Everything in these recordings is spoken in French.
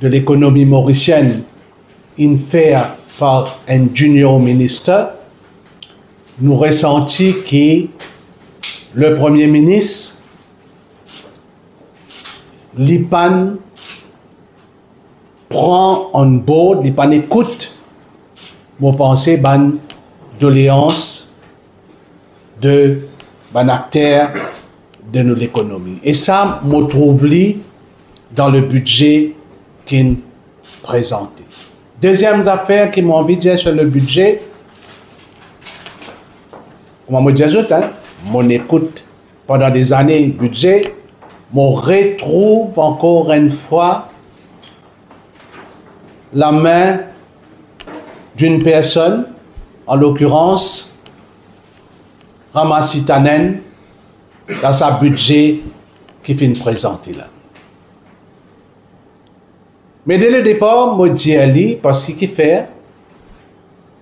de l'économie mauricienne, in fait par un junior ministre, nous ressenti que le Premier ministre, l'IPAN prend en board, l'IPAN écoute, mon pensée, ban doléance de ban acteur de l'économie. Et ça, me trouve dans le budget qu'il présenté. Deuxième affaire qui m'a envie de dire sur le budget, comment me dire, mon écoute pendant des années budget, on retrouve encore une fois la main d'une personne, en l'occurrence Ramassi Tanen, dans sa budget qui finit présenter là. Mais dès le départ, je dis à lui, parce qu'il fait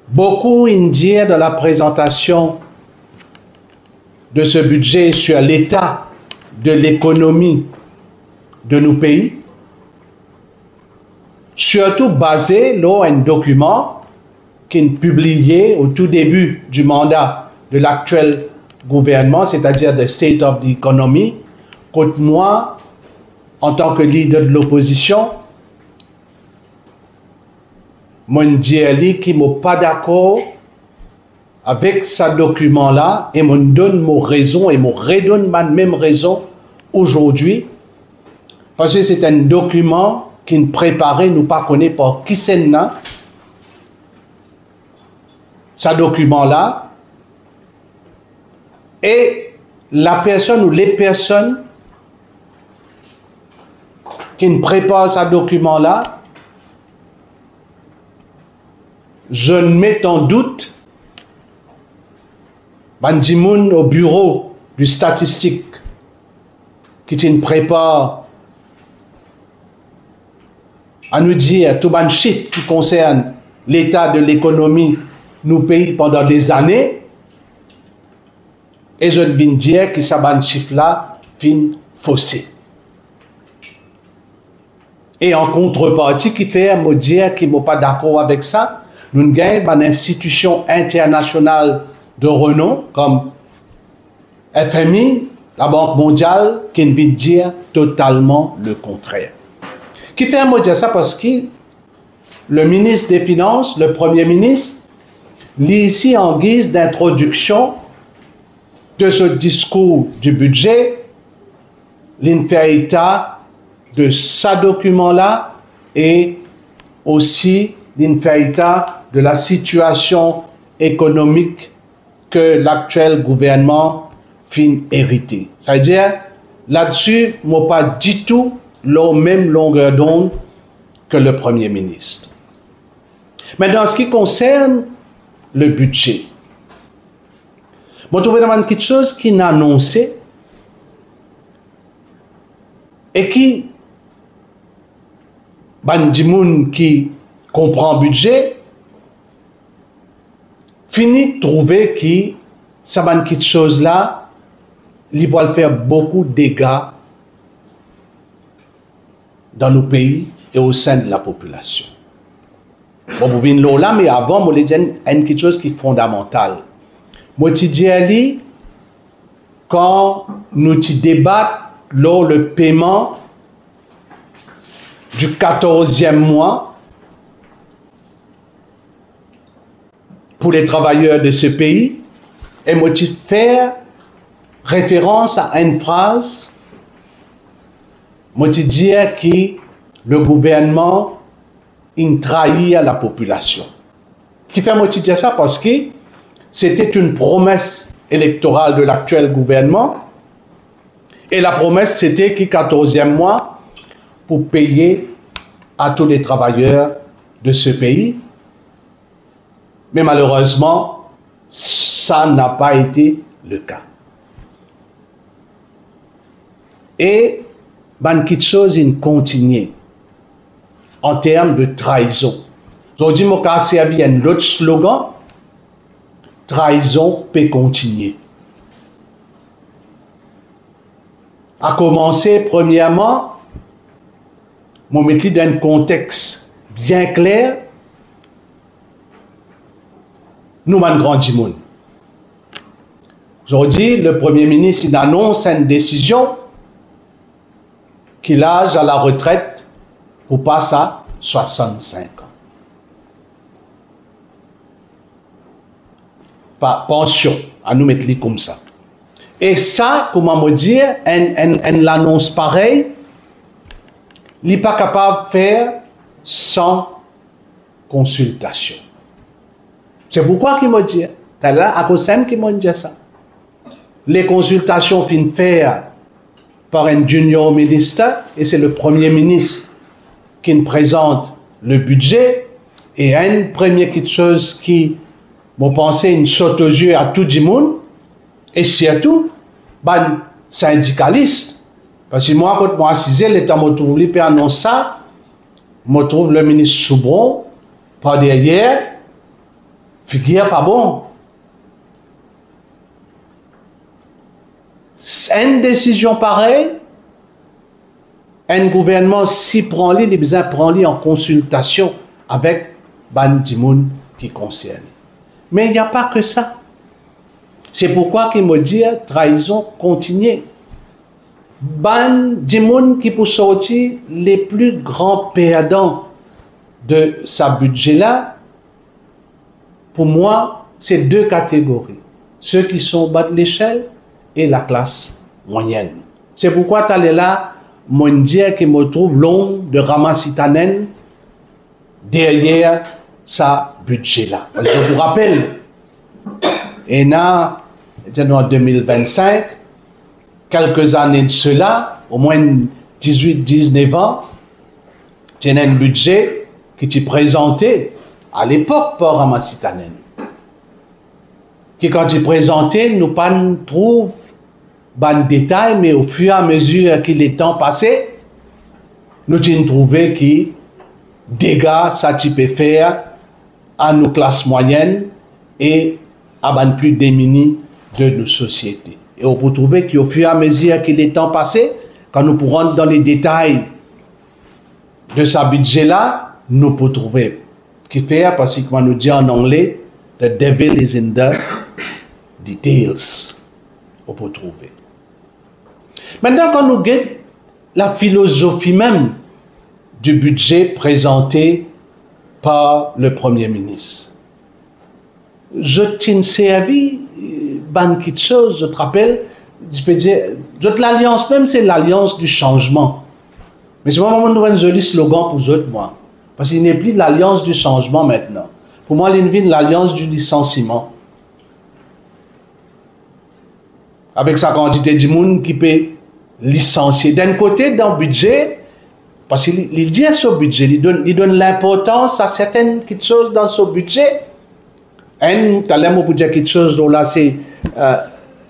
beaucoup indien dans la présentation de ce budget sur l'état de l'économie de nos pays, surtout basé sur un document qui est publié au tout début du mandat de l'actuel gouvernement, c'est-à-dire the State of the Economy, contre moi, en tant que leader de l'opposition, mon dit qui n'est pas d'accord avec ce document-là et me donne mon raison et me redonne ma même raison aujourd'hui, parce que c'est un document qui nous préparé, nous pas connaît par qui c'est là. Ce document-là, et la personne ou les personnes qui nous préparent ce document-là, je ne mets en doute Bandimoun au bureau du statistique qui nous prépare à nous dire tout un chiffre qui concerne l'état de l'économie nous pays pendant des années, et je viens dire que ce chiffre-là vient faussé. Et en contrepartie, qui fait me dire qu'il n'est pas d'accord avec ça, nous avons une institution internationale de renom comme FMI, la Banque mondiale, qui vient dire totalement le contraire. Qui fait me dire ça parce que le ministre des Finances, le Premier ministre, lit ici en guise d'introduction de ce discours du budget, fait état de ce document-là et aussi fait état de la situation économique que l'actuel gouvernement fin hérité. C'est-à-dire, là-dessus, je n'ai pas du tout la même longueur d'onde que le Premier ministre. Mais dans ce qui concerne le budget, je trouve quelque chose qui n'a annoncé et qui, Bandimoun qui comprend budget, finit de trouver que ça va quelque chose là, il va faire beaucoup de dégâts dans nos pays et au sein de la population. Bon, vous venez là, mais avant, je voulais dire quelque chose qui est fondamental. Moi, je dis, quand nous débattons le paiement du 14e mois pour les travailleurs de ce pays, et moi, je fais référence à une phrase, moi, je dis que le gouvernement il trahit à la population. Qui fait moi dire ça parce que c'était une promesse électorale de l'actuel gouvernement et la promesse c'était que 14e mois pour payer à tous les travailleurs de ce pays. Mais malheureusement, ça n'a pas été le cas. Et quelque chose il continue en termes de trahison. Aujourd'hui, je vais servir un autre slogan, trahison peut continuer. À commencer, premièrement, Mon mettre dans un contexte bien clair, nous avons grand monde. Aujourd'hui, le Premier ministre il annonce une décision qu'il âge à la retraite pour passer à 65 ans. Pas pension, à nous mettre comme ça. Et ça, comment me dire, l'annonce pareille, il n'est pas capable de faire sans consultation. C'est pourquoi il me dit, c'est là à cause qui me dit ça. Les consultations finissent faire par un junior ministre, et c'est le Premier ministre qui nous présente le budget, et une première chose qui m'a pensé une saute aux yeux à tout le monde, et surtout, les syndicalistes. Parce que moi, quand je suis assisé, l'État me trouve les annonce ça, me trouve le ministre Soubron, par derrière, figure pas bon. Une décision pareille, un gouvernement s'y prend les besoin prend en consultation avec Bandimoun qui concerne. Mais il n'y a pas que ça. C'est pourquoi qu'il me dit trahison continue. Bandimoun qui peut sortir les plus grands perdants de sa budget là, pour moi, c'est deux catégories. Ceux qui sont bas de l'échelle et la classe moyenne. C'est pourquoi tu es là, mon Dieu, qui me trouve long de Ramassitanen derrière sa budget là. Je vous rappelle, et là, en 2025, quelques années de cela, au moins 18-19 ans, tu as un budget qui t'est présenté à l'époque par Ramassitanen. Qui quand il présenté, nous pas trouve ban détail, mais au fur et à mesure que les temps passé, nous avons trouvé que dégâts ça tu peux faire à nos classes moyennes et à ban plus démunis de nos sociétés. Et on peut trouver qu'au fur et à mesure que les temps passé, quand nous pourrons dans les détails de sa budget là, nous pouvons trouver qui faire parce que nous dit en anglais, the devil is in the details. On peut trouver. Maintenant, quand nous regardons la philosophie même du budget présenté par le Premier ministre, je t'ai servi quelque chose, je te rappelle, je peux dire, l'alliance même, c'est l'alliance du changement. Mais c'est vraiment un joli slogan pour vous, moi. Parce qu'il n'est plus l'alliance du changement maintenant. Pour moi, il y a l'alliance du licenciement. Avec sa quantité de monde qui peut licencier. D'un côté, dans le budget, parce qu'il dit à ce budget, il donne l'importance à certaines choses dans ce budget. Tout à l'heure, pour dire quelque chose, là, c'est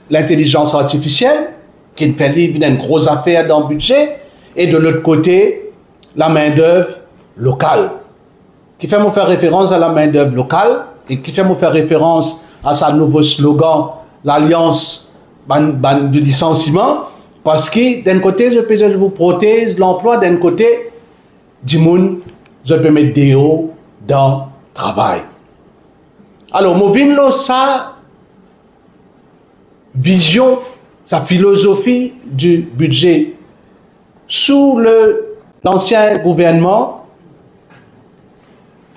l'intelligence artificielle, qui fait livre une grosse affaire dans le budget. Et de l'autre côté, la main-d'œuvre locale. Qui fait me faire référence à la main-d'œuvre locale et qui fait me faire référence à sa nouveau slogan, l'alliance du licenciement, parce que d'un côté, je vous protège l'emploi, d'un côté, du monde, je peux mettre des hauts dans le travail. Alors, Movino, sa vision, sa philosophie du budget sous l'ancien gouvernement,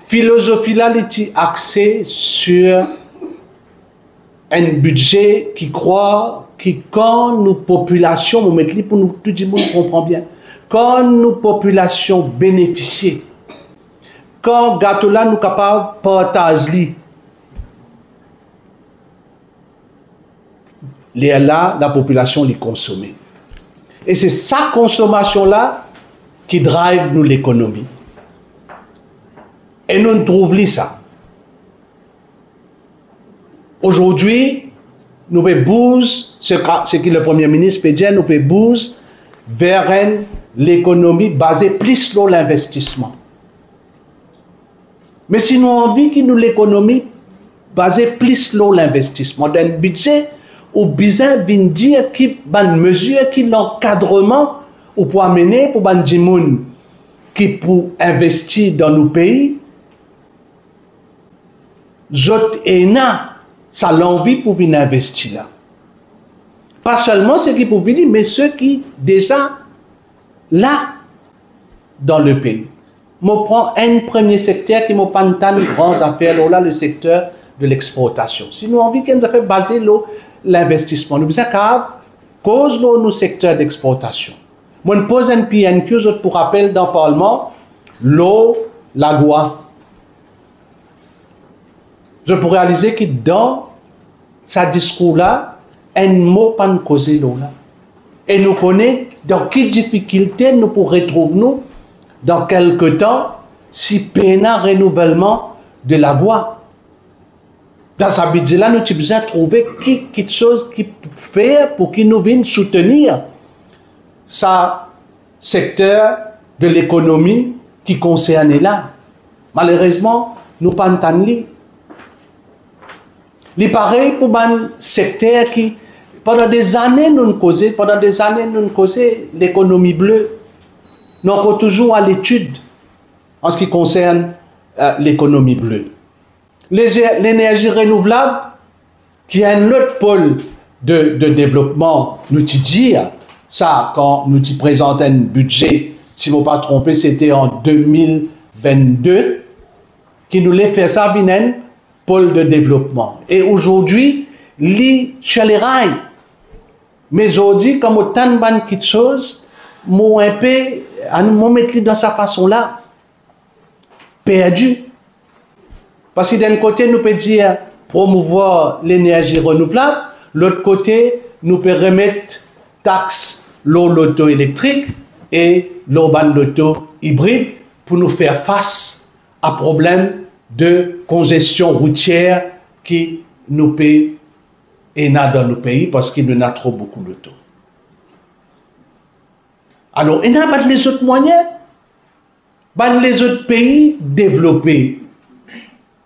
philosophie là, elle est axée sur un budget qui croit que quand nos populations, on met pour nous, tout le monde comprend bien, quand nos populations bénéficient, quand gâteau là nous capables de partager, là, la population les consomme. Et c'est sa consommation là qui drive nous l'économie. Et nous trouvons ça. Aujourd'hui, nous pouvons bouger, ce que le Premier ministre peut dire, nous pouvons bouger vers l'économie basée plus sur l'investissement. Mais si nous avons envie que nous l'économie basée plus sur l'investissement, d'un budget ou besoin de dire qu'il y a une mesure, qu'il y a l'encadrement pour amener pour ban dimoun qui pour investir dans nos pays, autres ça l'envie pour venir investir là. Pas seulement ceux qui pour venir, mais ceux qui déjà là dans le pays. Je prends un premier secteur qui m'a pas tant grandes affaires là, le secteur de l'exportation. Si nous envie qu'on fait baser l'investissement, nous besoin cause nos secteurs d'exportation. Moi, je pose un PNQ pour rappel dans le Parlement, l'eau, l'agua. Je peux réaliser que dans ce discours-là, un mot pas de causer l'eau là. Et nous connaissons dans quelles difficultés nous pourrons retrouver nous dans quelques temps si peine un renouvellement de l'agua. Dans ce budget-là, nous avons besoin de trouver quelque chose qui peut faire pour qu'il nous vienne soutenir ce secteur de l'économie qui concerne là. Malheureusement, nous ne pouvons pas entendre. Il paraît pour un secteur qui, pendant des années, nous causons l'économie bleue. Nous sommes toujours à l'étude en ce qui concerne l'économie bleue. L'énergie renouvelable, qui est un autre pôle de développement, nous disons ça quand nous présentons un budget, si je ne me pas trompé, c'était en 2022, qui nous l'a fait ça, un pôle de développement. Et aujourd'hui, sur les rails, mais aujourd'hui, comme autant de petites choses, mon un peu, mon mettre dans sa façon-là, perdu. Parce que d'un côté, nous pouvons dire promouvoir l'énergie renouvelable, l'autre côté, nous pouvons remettre taxe l'auto électrique et l'auto hybride pour nous faire face à problème de congestion routière qui nous paie et n'a dans nos pays parce qu'il nous a trop beaucoup d'auto. Alors, il n'y a pas les autres moyens. Les autres pays développés.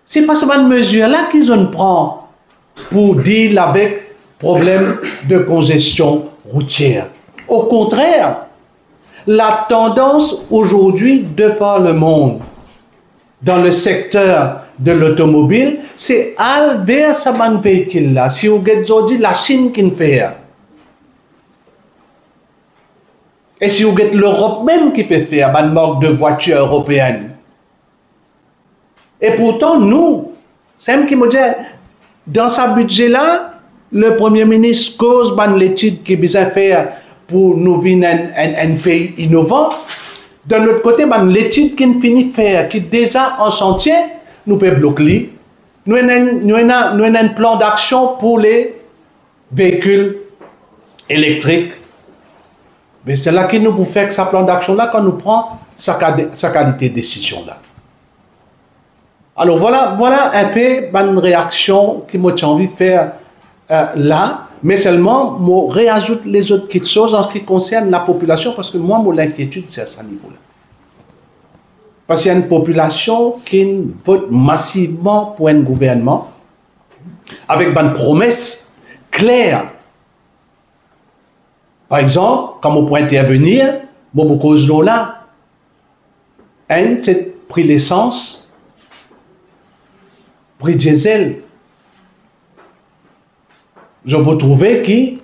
C'est pas cette mesure-là qu'ils ont pris pour dealer avec problème de congestion routière. Au contraire, la tendance aujourd'hui de par le monde dans le secteur de l'automobile, c'est aller vers ce véhicule-là. Si vous regardez la Chine qui le fait, et si vous regardez l'Europe même qui peut faire une marque de voiture européenne. Et pourtant, nous, c'est même qui me dit, dans ce budget-là, le Premier ministre cause l'étude qu'il besoin faire pour nous venir un pays innovant. De l'autre côté, l'étude qu'il finit de faire, qui est déjà en chantier, nous peut bloquer. Nous avons un plan d'action pour les véhicules électriques. Mais c'est là que nous pouvons faire ce plan d'action-là quand nous prenons sa qualité de décision-là. Alors voilà un peu une réaction qui m'a envie de faire là, mais seulement je réajoute les autres petites choses en ce qui concerne la population, parce que moi, mon inquiétude, c'est à ce niveau-là. Parce qu'il y a une population qui vote massivement pour un gouvernement, avec une promesse claire. Par exemple, quand on peut intervenir, moi, je cause là, c'est prix l'essence, prix diesel. Je peux trouver que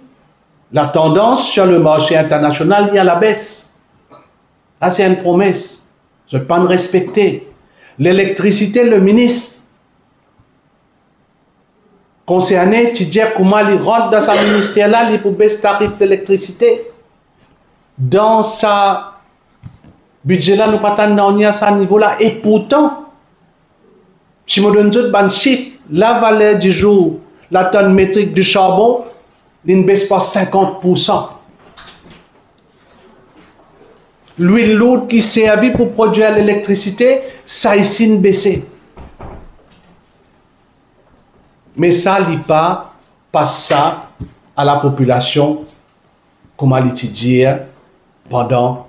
la tendance sur le marché international est à la baisse. Là, c'est une promesse. Je ne peux pas me respecter. L'électricité, le ministre concerné, tu dis comment il rentre dans sa ministère-là, il peut baisser le tarif d'électricité. Dans sa budget-là, nous ne pouvons pas à ce niveau-là. Et pourtant, si je me donne un chiffre, la valeur du jour, la tonne métrique du charbon, il ne baisse pas 50%. L'huile lourde qui servit pour produire l'électricité, ça ici ne baisse. Mais ça n'est pas ça à la population, comment l'étudier pendant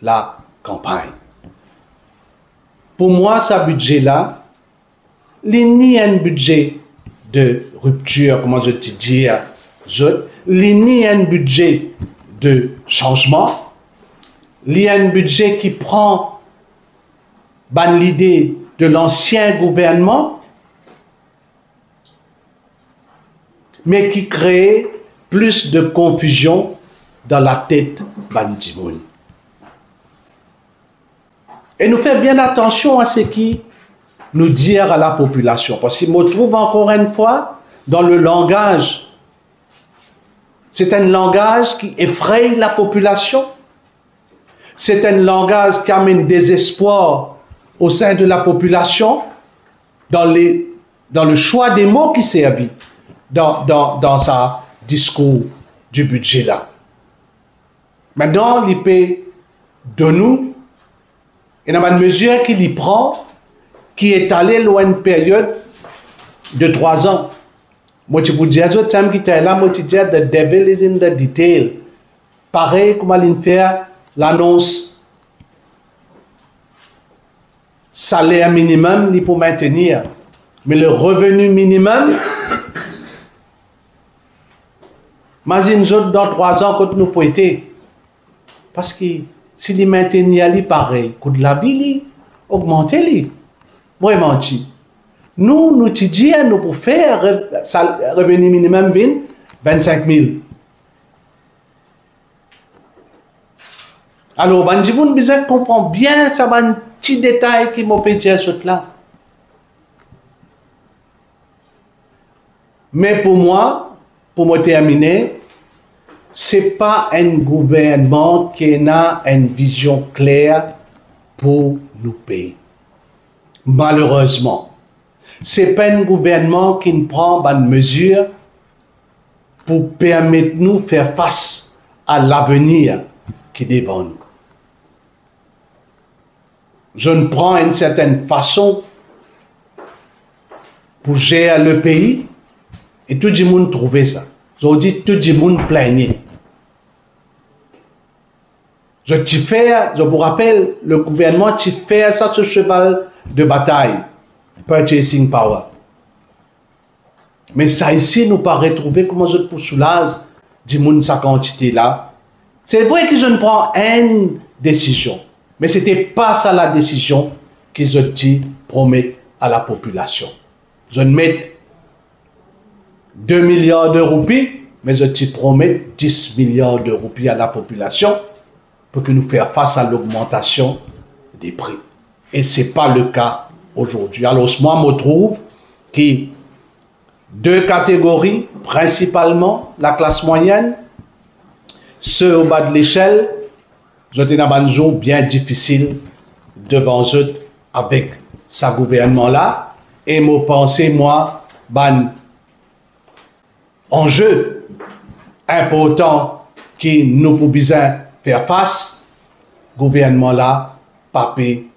la campagne. Pour moi, ce budget-là, il n'y a un budget de rupture, comment je te dis, il n'y a un budget de changement, il y a un budget qui prend l'idée de l'ancien gouvernement, mais qui crée plus de confusion dans la tête Bandimoun. Et nous faisons bien attention à ce qui nous dit à la population. Parce qu'il me trouve encore une fois dans le langage. C'est un langage qui effraie la population. C'est un langage qui amène désespoir au sein de la population dans le choix des mots qui servent dans sa discours du budget là. Maintenant, l'IP de nous, et dans une mesure qu'il y prend, qui est allé loin une période de 3 ans. Moi, je vous dis, qui était là, moi, je dis, the devil is in the detail. Pareil, comme il fait l'annonce salaire minimum, il faut maintenir. Mais le revenu minimum, imagine dans 3 ans, quand nous pouvons. Parce que si les maintenir, il pareil, coût de la vie, augmenter. Moi, menti. Nous étudions, nous pour faire revenu minimum 25 000. Alors, Bandimoun, vous comprend bien, ça va un petit détail qui m'a fait dire ce là. Mais pour moi, pour me terminer, ce n'est pas un gouvernement qui a une vision claire pour nous payer. Malheureusement, ce n'est pas un gouvernement qui ne prend pas de mesures pour permettre nous de faire face à l'avenir qui est devant nous. Je ne prends une certaine façon pour gérer le pays et tout le monde trouvait ça. Je dis tout le monde plaignait. Je vous rappelle, le gouvernement qui fait ça, ce cheval de bataille, purchasing power. Mais ça ici nous paraît trouver comment je peux soulager du monde sa quantité là. C'est vrai que je ne prends une décision, mais ce n'était pas ça la décision que je dis promettre à la population. Je ne mets 2 milliards de roupies, mais je te promets 10 milliards de roupies à la population pour que nous fassions face à l'augmentation des prix. Et ce n'est pas le cas aujourd'hui. Alors, moi, je me trouve que 2 catégories, principalement la classe moyenne, ceux au bas de l'échelle, je suis dans un jour bien difficile devant eux avec ce gouvernement-là. Et je pense, moi, enjeu important qui nous pouvons bien faire face, gouvernement là, papé,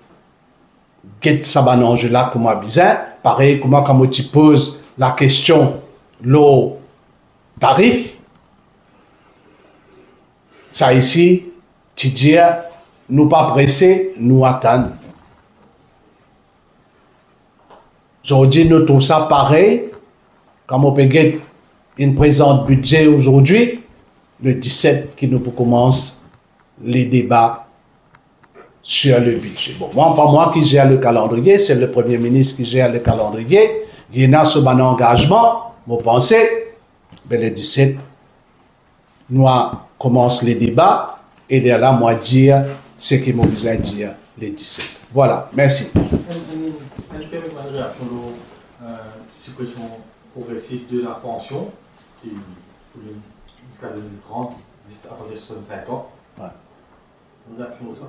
get ça enjeu là comme bizarre, pareil comment quand tu poses la question l'eau tarif, ça ici, tu dis nous pas pressés, nous attendons. Aujourd'hui, nous trouvons ça pareil, comme on peut get une présente budget aujourd'hui, le 17 qui nous commence les débats sur le budget. Bon, moi, pas moi qui gère le calendrier, c'est le Premier ministre qui gère le calendrier. Il y a ce bon engagement, vous pensez, ben le 17, nous commence les débats et de là, moi dire ce qu'il m'a besoin de dire le 17. Voilà, merci. Suppression progressive de la pension qui jusqu'à 2030, à partir de 65 ans. Ouais.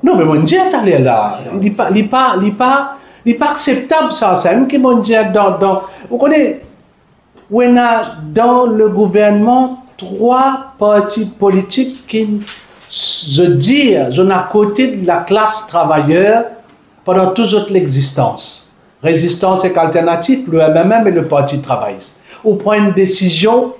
Non, mais mon Dieu, t'allais là. Il n'est pas acceptable ça. C'est même que mon Dieu, vous connaissez, on a dans le gouvernement 3 partis politiques qui, je dis, sont à côté de la classe travailleuse pendant toute l'existence. Résistance et alternative, le MMM et le Parti travailliste. On prend une décision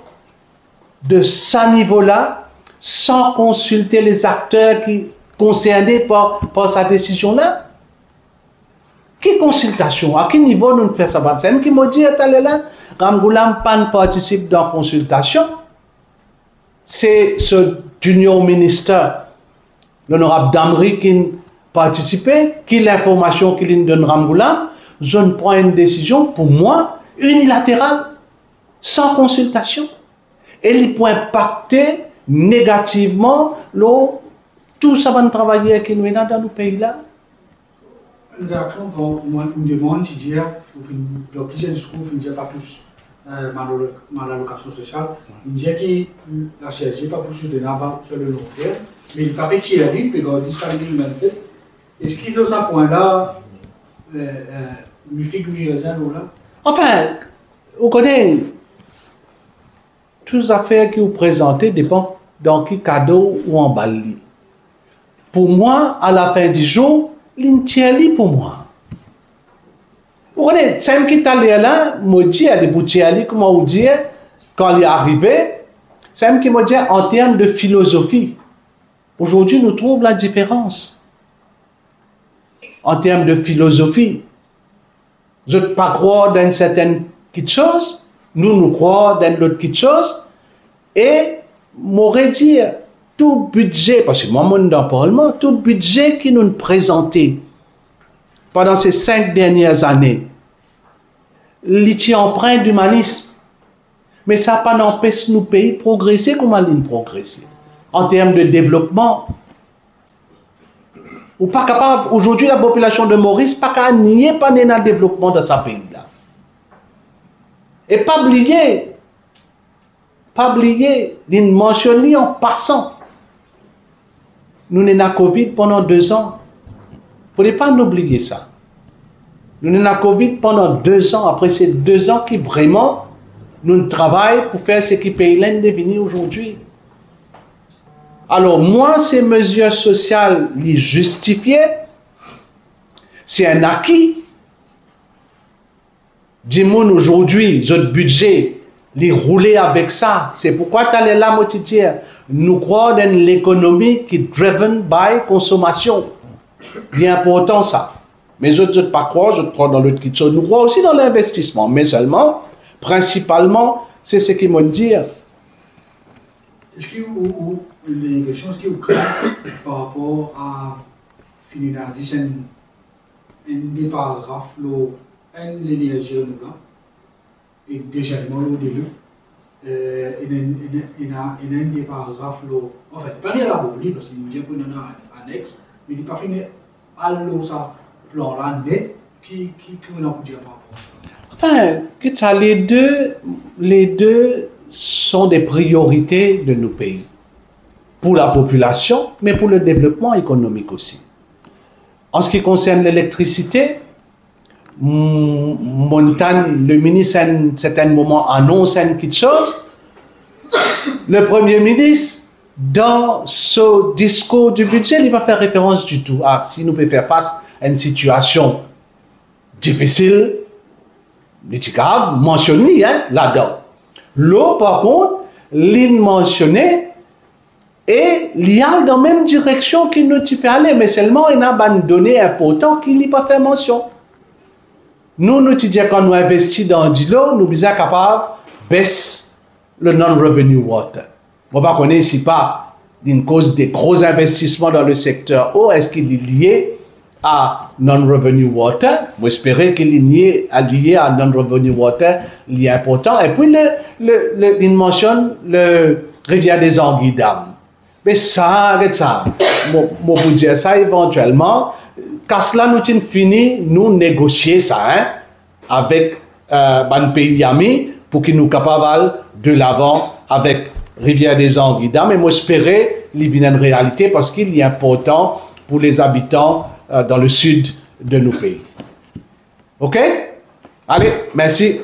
de ce niveau-là sans consulter les acteurs qui concernés par sa décision-là. Quelle consultation? À quel niveau nous faisons ça? C'est même qui m'a dit, là, Ramgoulam Pan participe dans la consultation. C'est ce junior ministre, l'honorable Damri, qui participer, qui l'information qu'il donne Ramboula, je ne prends une décision pour moi unilatérale, sans consultation. Et il peut impacter négativement tout ça va travailler qui nous est dans nos pays-là. Une réaction quand on me demande si dire, dans plusieurs discours, il ne dit pas plus mal allocation sociale, il dit que la CSG n'est pas plus de l'avant sur le long terme, mais il paraît qu'il y a eu, puis en 2027, est-ce qu'il y a ce point-là, il figure les gens là? Enfin, vous connaissez, toutes les affaires que vous présentez dépendent dans quel cadeau ou en bali. Pour moi, à la fin du jour, l'intérêt pour moi. Vous connaissez, c'est qui est allé là, me dit, à des boutiques, comment vous dire, quand il est arrivé, c'est qui me dit en termes de philosophie. Aujourd'hui, nous trouvons la différence. En termes de philosophie, je ne peux pas croire dans une certaine petite chose, nous croyons dans l'autre petite chose, et m'aurait dit, tout budget, parce que moi, dans le Parlement, tout budget qui nous présentait pendant ces 5 dernières années, il est empreint d'humanisme. Mais ça n'a pas empêché nos pays de progresser comme ils progresser. En termes de développement. Ou pas capable, aujourd'hui, la population de Maurice pas capable de nier pas le développement de ce pays-là. Et pas oublier, d'une mentionner en passant. Nous sommes à Covid pendant 2 ans. Il ne faut pas oublier ça. Nous sommes à Covid pendant 2 ans. Après ces 2 ans qui vraiment, nous travaillons pour faire ce qui pays est devenu aujourd'hui. Alors moi, ces mesures sociales, les justifiées, c'est un acquis. Dis-moi aujourd'hui, notre budget, les rouler avec ça. C'est pourquoi tu as là, moi, tu dis, nous croyons dans l'économie qui est driven by consommation. C'est important ça. Mais je ne pas croire, je crois dans l'autre chose. Nous croyons aussi dans l'investissement, mais seulement, principalement, c'est ce qu'ils m'ont dit. Est-ce qu'il y a des choses qui vous créent par rapport à finir à dire un des paragraphes, l'énergie renouvelable, et déjà, l'eau de l'eau. Il y a un des paragraphes, en fait, pas de la boule, parce qu'il nous dit qu'on en a un annexe, mais il n'est pas fini à l'eau, ça, plan-là, net, qui on a pu dire par rapport à ça. Enfin, les deux sont des priorités de nos pays. Pour la population, mais pour le développement économique aussi. En ce qui concerne l'électricité, Montagne, le ministre, à un certain moment, annonce quelque chose. Le Premier ministre, dans ce discours du budget, il va faire référence du tout à si nous pouvons faire face à une situation difficile, mentionné là-dedans. L'eau, par contre, l'île mentionnée, et il y a dans la même direction qu'il nous peut aller, mais seulement il y a une donnée importante qu'il n'y a pas fait mention. Nous disons quand nous investissons dans l'eau, nous sommes capables de baisser le non-revenue water. On va connaître ici pas une cause des gros investissements dans le secteur eau, est-ce qu'il est lié à non-revenue water? Vous espérez qu'il est lié à non-revenue water, il est important. Et puis, il mentionne le rivière des Anguilles d'Am. Mais ça, moi vous dire ça éventuellement, quand cela nous tient fini, nous négocier ça avec un pays ami pour qu'ils nous capables de l'avant avec rivière des Anguilles d'Am. Et moi espérer qu'il y a une réalité parce qu'il est important pour les habitants dans le sud de nos pays. OK? Allez, merci.